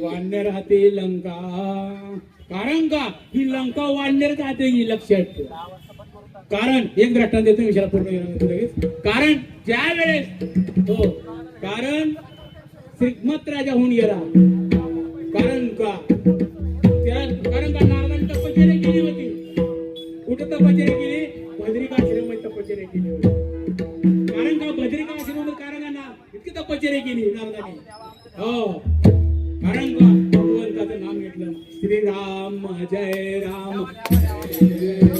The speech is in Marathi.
वाढणार हाते लंका. कारण का ही लंका वाढणार जाते ही लक्षात ठेव. कारण एक दृष्टांत देतो विषयाला पूर्ण लगेच. कारण ज्या वेळेस हो कारण श्रीमंत राजा होऊन गेला. कारण का नारदाने तपश्चर्या केली होती. कुठं तपश्चर्या केली? बद्रिकाश्रम तपश्चर्या केली होती. कारण का बद्रिकाश्रम कारणा इतकी तपश्चर्या केली नारदाने. हो कारण का भगवंताचं नाम घेतलं. श्रीराम जय राम जय राम.